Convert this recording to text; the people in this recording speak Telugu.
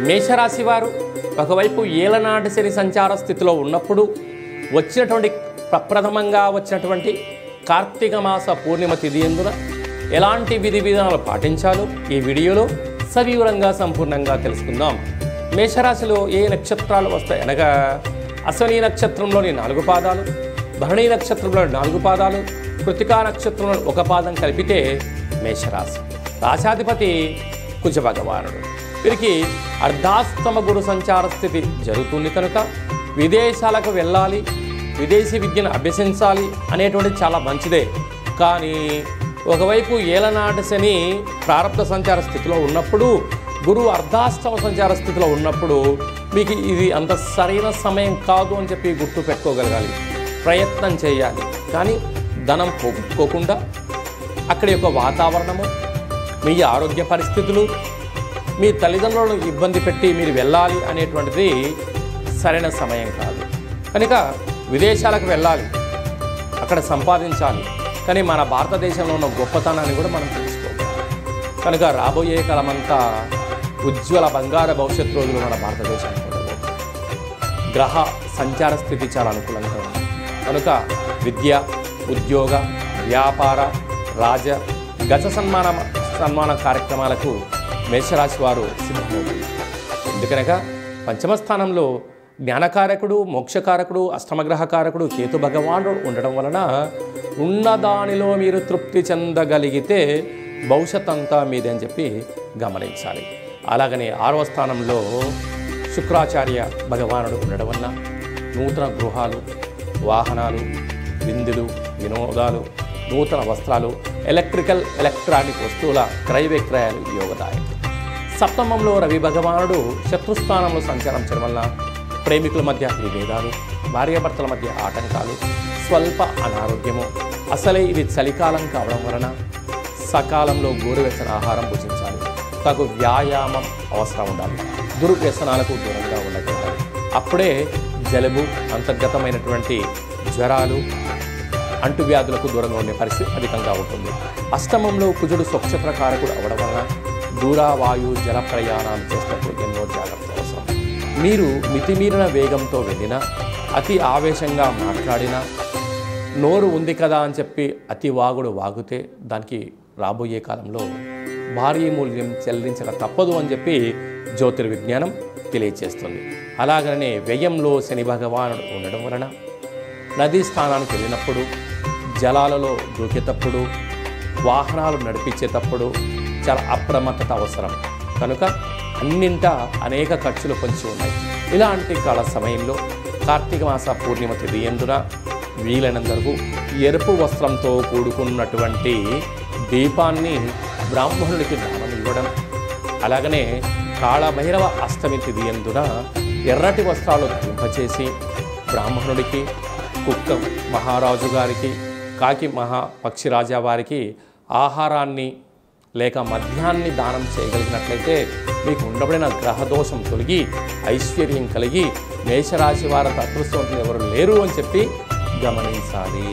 మేషరాశి వారు ఒకవైపు ఏలనాటి శని సంచార స్థితిలో ఉన్నప్పుడు వచ్చినటువంటి ప్రప్రథమంగా వచ్చినటువంటి కార్తీక మాస పూర్ణిమ తిథి యందున ఎలాంటి విధి విధానాలు పాటించాలో ఈ వీడియోలో సవివరంగా సంపూర్ణంగా తెలుసుకుందాం. మేషరాశిలో ఏ నక్షత్రాలు వస్తాయి అనగా అశ్విని నక్షత్రంలోని 4 పాదాలు, భరణి నక్షత్రంలోని 4 పాదాలు, కృతికా నక్షత్రంలోని 1 పాదం కలిపితే మేషరాశి. రాశాధిపతి కుజ భగవానుడు. వీరికి అర్ధాస్తమ గురు సంచార స్థితి జరుగుతుంది కనుక విదేశాలకు వెళ్ళాలి, విదేశీ విద్యను అభ్యసించాలి అనేటువంటిది చాలా మంచిదే. కానీ ఒకవైపు ఏలనాటి శని ప్రారబ్ధ సంచార స్థితిలో ఉన్నప్పుడు, గురువు అర్ధాష్టమ సంచార స్థితిలో ఉన్నప్పుడు మీకు ఇది అంత సరైన సమయం కాదు అని చెప్పి గుర్తు పెట్టుకోగలగాలి. ప్రయత్నం చేయాలి, కానీ ధనం పోగొట్టుకోకుండా అక్కడి యొక్క వాతావరణము, మీ ఆరోగ్య పరిస్థితులు, మీ తల్లిదండ్రులను ఇబ్బంది పెట్టి మీరు వెళ్ళాలి అనేటువంటిది సరైన సమయం కాదు. కనుక విదేశాలకు వెళ్ళాలి, అక్కడ సంపాదించాలి, కానీ మన భారతదేశంలో ఉన్న గొప్పతనాన్ని కూడా మనం తెలుసుకోవాలి. కనుక రాబోయే కాలమంతా ఉజ్వల బంగారు భవిష్యత్తు రోజులు మన భారతదేశానికి ఉండబోతుంది. గ్రహ సంచార స్థితి చాలా అనుకూలంగా ఉంది కనుక విద్య, ఉద్యోగ, వ్యాపార, రాజ, గజ సన్మాన కార్యక్రమాలకు మేషరాశి వారు సిద్ధమవుతుంది. ఎందుకనగా పంచమ స్థానంలో జ్ఞానకారకుడు, మోక్షకారకుడు, అష్టమగ్రహకారకుడు కేతు భగవానుడు ఉండడం వలన ఉన్నదానిలో మీరు తృప్తి చెందగలిగితే భవిష్యత్ అంతా మీదే అని చెప్పి గమనించాలి. అలాగనే 6వ స్థానంలో శుక్రాచార్య భగవానుడు ఉండడం వలన నూతన గృహాలు, వాహనాలు, విందులు, వినోదాలు, నూతన వస్త్రాలు, ఎలక్ట్రికల్, ఎలక్ట్రానిక్ వస్తువుల క్రయ విక్రయాలు యోగదాయకం. సప్తమంలో రవి భగవానుడు శత్రుస్థానంలో సంచరించడం వల్ల ప్రేమికుల మధ్య విభేదాలు, భార్యాభర్తల మధ్య ఆటంకాలు, స్వల్ప అనారోగ్యము. అసలే ఇది చలికాలం కావడం వలన సకాలంలో గోరువెచ్చని ఆహారం భుజించాలి. తగు వ్యాయామం అవసరం ఉండాలి. దుర్వ్యసనాలకు దూరంగా ఉండగలగాలి. అప్పుడే జలుబు, అంతర్గతమైనటువంటి జ్వరాలు, అంటువ్యాధులకు దూరంగా ఉండే పరిస్థితి అధికంగా ఉంటుంది. అష్టమంలో కుజుడు స్వక్షత్రకారకుడు అవడం వలన దూరావాయు జల ప్రయాణాలు చేసినప్పుడు ఎన్నో జాగ్రత్త అవసరం. మీరు మితిమీరిన వేగంతో వెళ్ళినా, అతి ఆవేశంగా మాట్లాడినా, నోరు ఉంది కదా అని చెప్పి అతి వాగుడు వాగితే దానికి రాబోయే కాలంలో భారీ మూల్యం చెల్లించక తప్పదు అని చెప్పి జ్యోతిర్విజ్ఞానం తెలియచేస్తుంది. అలాగనే వ్యయంలో శని భగవానుడు ఉండడం వలన నదీ స్థానానికి వెళ్ళినప్పుడు, జలాలలో దూకేటప్పుడు, వాహనాలు నడిపించేటప్పుడు చాలా అప్రమత్తత అవసరం. కనుక అన్నింటా అనేక ఖర్చులు పొంచి ఉన్నాయి. ఇలాంటి కాల సమయంలో కార్తీక మాస పూర్ణిమ తిథి యందున వీలైనందుకు ఎరుపు వస్త్రంతో కూడుకున్నటువంటి దీపాన్ని బ్రాహ్మణుడికి దానం ఇవ్వడం, అలాగనే కాళభైరవ అష్టమి తిథి యందున ఎర్రటి వస్త్రాలు ధరింపచేసి బ్రాహ్మణుడికి, కుక్క మహారాజు గారికి, కాకి పక్షిరాజా వారికి ఆహారాన్ని లేక మద్యాన్ని దానం చేయగలిగినట్లయితే మీకు ఉండబడిన గ్రహదోషం తొలగి ఐశ్వర్యం కలిగి మేషరాశి వారి అదృష్టవంతులు ఎవరు లేరు అని చెప్పి గమనించాలి.